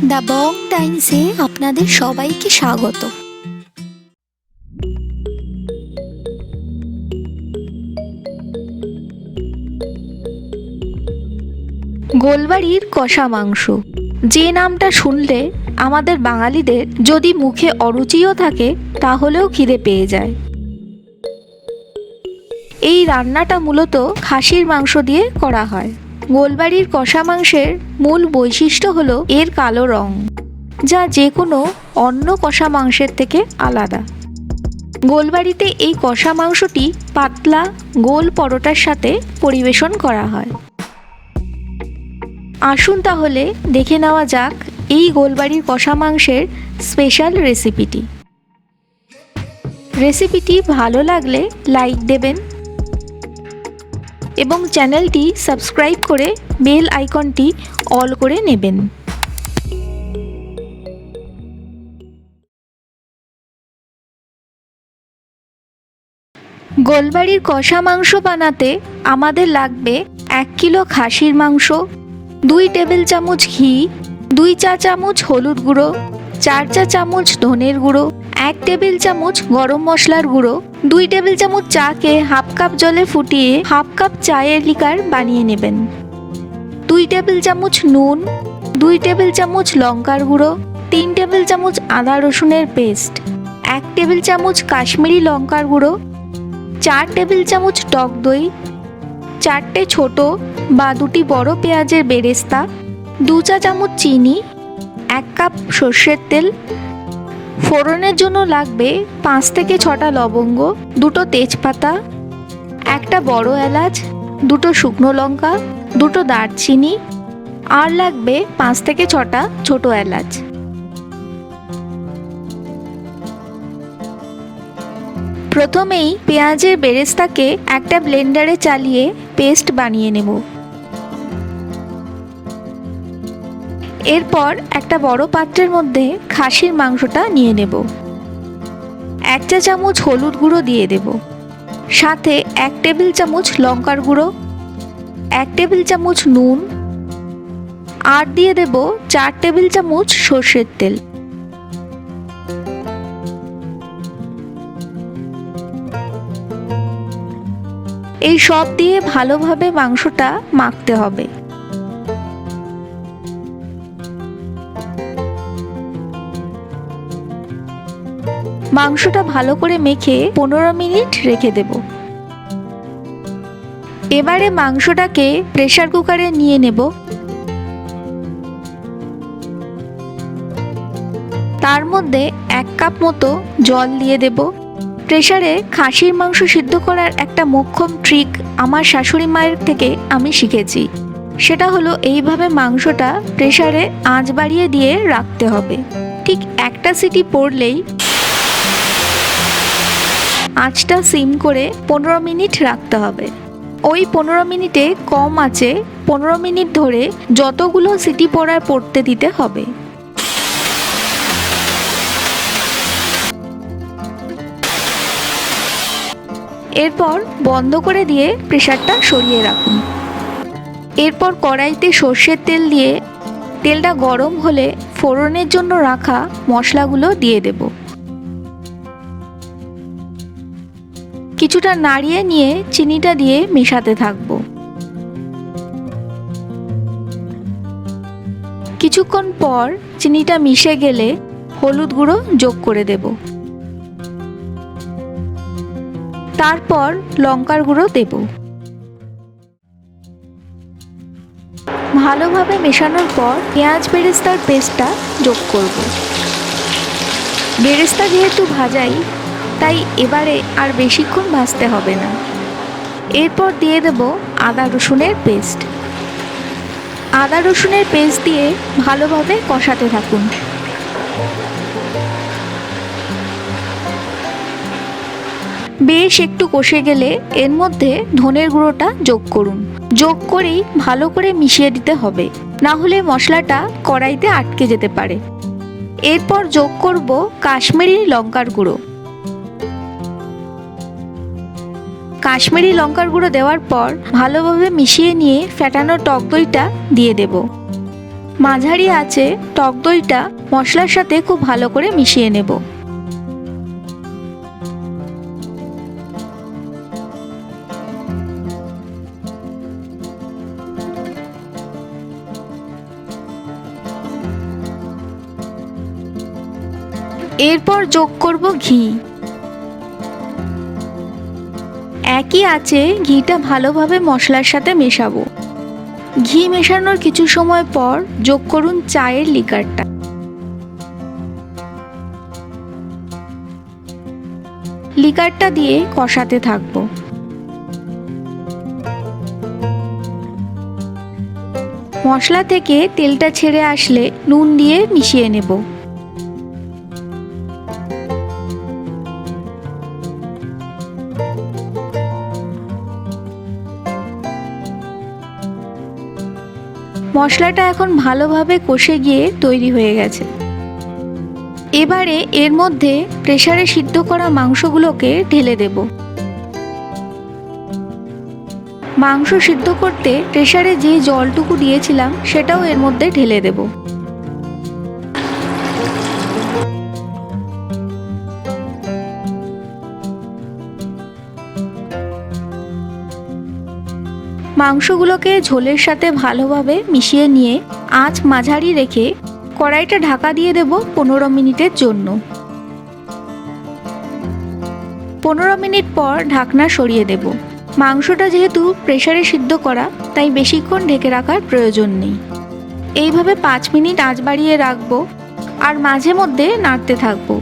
The Bong টাইমসে আপনাদের সবাইকে স্বাগত। গোলবাড়ির কষা মাংস, যে নামটা শুনলে আমাদের বাঙালিদের যদি মুখে অরুচিও থাকে তাহলেও খিদে পেয়ে যায়। এই রান্নাটা মূলত খাসির মাংস দিয়ে করা হয়। গোলবাড়ির কষা মাংসের মূল বৈশিষ্ট্য হলো এর কালো রং, যা যে কোনো অন্য কষা মাংসের থেকে আলাদা। গোলবাড়িতে এই কষা মাংসটি পাতলা গোল পরোটার সাথে পরিবেশন করা হয়। আসুন তাহলে দেখে নেওয়া যাক এই গোলবাড়ির কষা মাংসের স্পেশাল রেসিপিটি ভালো লাগলে লাইক দেবেন এবং চ্যানেলটি সাবস্ক্রাইব করে বেল আইকনটি অল করে নেবেন। গোলবাড়ির কষা মাংস বানাতে আমাদের লাগবে 1 কিলো খাসির মাংস, 2 টেবিল চামচ ঘি, 2 চা চামচ হলুদ গুঁড়ো, 4 চা চামচ ধনের গুঁড়ো, 1 টেবিল চামচ গরম মশলার গুঁড়ো, 2 টেবিল চামচ চাকে হাফ কাপ জলে ফুটিয়ে হাফ কাপ চায়ের লিকার বানিয়ে নেবেন, 2 টেবিল চামচ নুন, 2 টেবিল চামচ লঙ্কার গুঁড়ো, 3 টেবিল চামচ আদা রসুনের পেস্ট, 1 টেবিল চামচ কাশ্মীরি লঙ্কার গুঁড়ো, 4 টেবিল চামচ টক দই, 4টে ছোট বা 2টি বড় পেঁয়াজের বেরেস্তা, 2 চা চামচ চিনি, 1 কাপ সর্ষের তেল। ফোড়নের জন্য লাগবে 5 থেকে 6টা লবঙ্গ, 2টো তেজপাতা, 1টা বড় এলাচ, 2টো শুকনো লঙ্কা, 2টো দারচিনি, আর লাগবে 5 থেকে 6টা ছোট এলাচ। প্রথমেই পেঁয়াজের বেরেস্তাকে একটা ব্লেন্ডারে চালিয়ে পেস্ট বানিয়ে নেব। এরপর একটা বড় পাত্রের মধ্যে খাসির মাংসটা নিয়ে নেব। 1 চা চামচ হলুদ গুঁড়ো দিয়ে দেব, সাথে 1 টেবিল চামচ লঙ্কার গুঁড়ো, 1 টেবিল চামচ নুন, আর দিয়ে দেব 4 টেবিল চামচ সর্ষের তেল। এই সব দিয়ে ভালোভাবে মাংসটা মাখতে হবে। মাংসটা ভালো করে মেখে 15 মিনিট রেখে দেব। এবারে মাংসটাকে প্রেসার কুকারে নিয়ে নেব। তার মধ্যে 1 কাপ মতো জল দিয়ে দেব। প্রেসারে খাসির মাংস সিদ্ধ করার একটা মোক্ষম ট্রিক আমার শাশুড়ি মায়ের থেকে আমি শিখেছি। সেটা হলো এইভাবে মাংসটা প্রেসারে আঁচ বাড়িয়ে দিয়ে রাখতে হবে। ঠিক একটা সিটি পড়লেই আঁচটা সিম করে 15 মিনিট রাখতে হবে। ওই 15 মিনিটে কম আঁচে 15 মিনিট ধরে যতগুলো সিটি পড়ার পড়তে দিতে হবে। এরপর বন্ধ করে দিয়ে প্রেসারটা সরিয়ে রাখুন। এরপর কড়াইতে সর্ষের তেল দিয়ে তেলটা গরম হলে ফোড়নের জন্য রাখা মশলাগুলো দিয়ে দেব। কিছুটা নাড়িয়ে নিয়ে চিনিটা দিয়ে মেশাতে থাকবো। কিছুক্ষণ পর চিনিটা মিশে গেলে হলুদ গুঁড়ো যোগ করে দেব। তারপর লঙ্কার গুঁড়ো দেব। ভালোভাবে মেশানোর পর পেঁয়াজ বেরেস্তার পেস্টটা যোগ করব। বেরেস্তা যেহেতু ভাজাই, তাই এবারে আর বেশিক্ষণ ভাজতে হবে না। এরপর দিয়ে দেব আদা রসুনের পেস্ট। আদা রসুনের পেস্ট দিয়ে ভালোভাবে কষাতে থাকুন। বেশ একটু কষে গেলে এর মধ্যে ধনের গুঁড়োটা যোগ করুন। যোগ করেই ভালো করে মিশিয়ে দিতে হবে, না হলে মশলাটা কড়াইতে আটকে যেতে পারে। এরপর যোগ করব কাশ্মীরি লঙ্কার গুঁড়ো। কাশ্মীরি লঙ্কার গুঁড়ো দেওয়ার পর ভালোভাবে মিশিয়ে নিয়ে ফেটানো টক দইটা দিয়ে দেব। মাঝারি আঁচে টক দইটা মশলার সাথে খুব ভালো করে মিশিয়ে নেব। এরপর যোগ করব ঘি। একই আঁচে ঘিটা ভালোভাবে মশলার সাথে মেশাবো। ঘি মেশানোর কিছু সময় পর যোগ করুন চায়ের লিকারটা। লিকারটা দিয়ে কষাতে থাকবো। মশলা থেকে তেলটা ছেড়ে আসলে নুন দিয়ে মিশিয়ে নেব। মশলাটা এখন ভালোভাবে কষে গিয়ে তৈরি হয়ে গেছে। এবারে এর মধ্যে প্রেসারে সিদ্ধ করা মাংসগুলোকে ঢেলে দেব। মাংস সিদ্ধ করতে প্রেসারে যে জলটুকু দিয়েছিলাম সেটাও এর মধ্যে ঢেলে দেব। মাংসগুলোকে ঝোলের সাথে ভালোভাবে মিশিয়ে নিয়ে আঁচ মাঝারি রেখে কড়াইটা ঢাকা দিয়ে দেব 15 মিনিটের জন্য। 15 মিনিট পর ঢাকনা সরিয়ে দেব। মাংসটা যেহেতু প্রেসারে সিদ্ধ করা তাই বেশিক্ষণ ঢেকে রাখার প্রয়োজন নেই। এইভাবে 5 মিনিট আঁচ বাড়িয়ে রাখবো আর মাঝে মধ্যে নাড়তে থাকবো।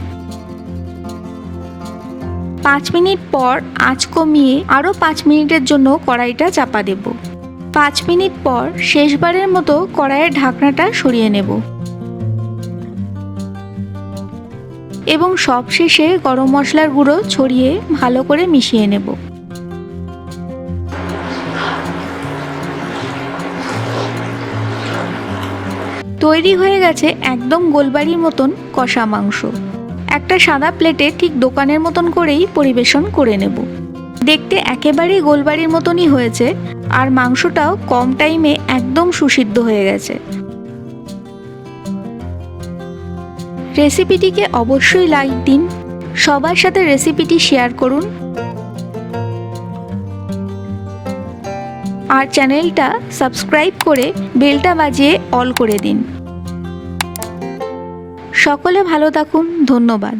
5 মিনিট পর আঁচ কমিয়ে আরও 5 মিনিটের জন্য কড়াইটা চাপা দেব। 5 মিনিট পর শেষবারের মতো কড়াইয়ের ঢাকনাটা সরিয়ে নেব এবং সবশেষে গরম মশলার গুঁড়ো ছড়িয়ে ভালো করে মিশিয়ে নেব। তৈরি হয়ে গেছে একদম গোলবাড়ির মতন কষা মাংস। একটা সাদা প্লেটে ঠিক দোকানের মতন করেই পরিবেশন করে নেব। দেখতে একেবারেই গোলবাড়ির মতনই হয়েছে আর মাংসটাও কম টাইমে একদম সুসিদ্ধ হয়ে গেছে। রেসিপিটিকে অবশ্যই লাইক দিন, সবার সাথে রেসিপিটি শেয়ার করুন আর চ্যানেলটা সাবস্ক্রাইব করে বেলটা বাজিয়ে অল করে দিন। সকলে ভালো থাকুন। ধন্যবাদ।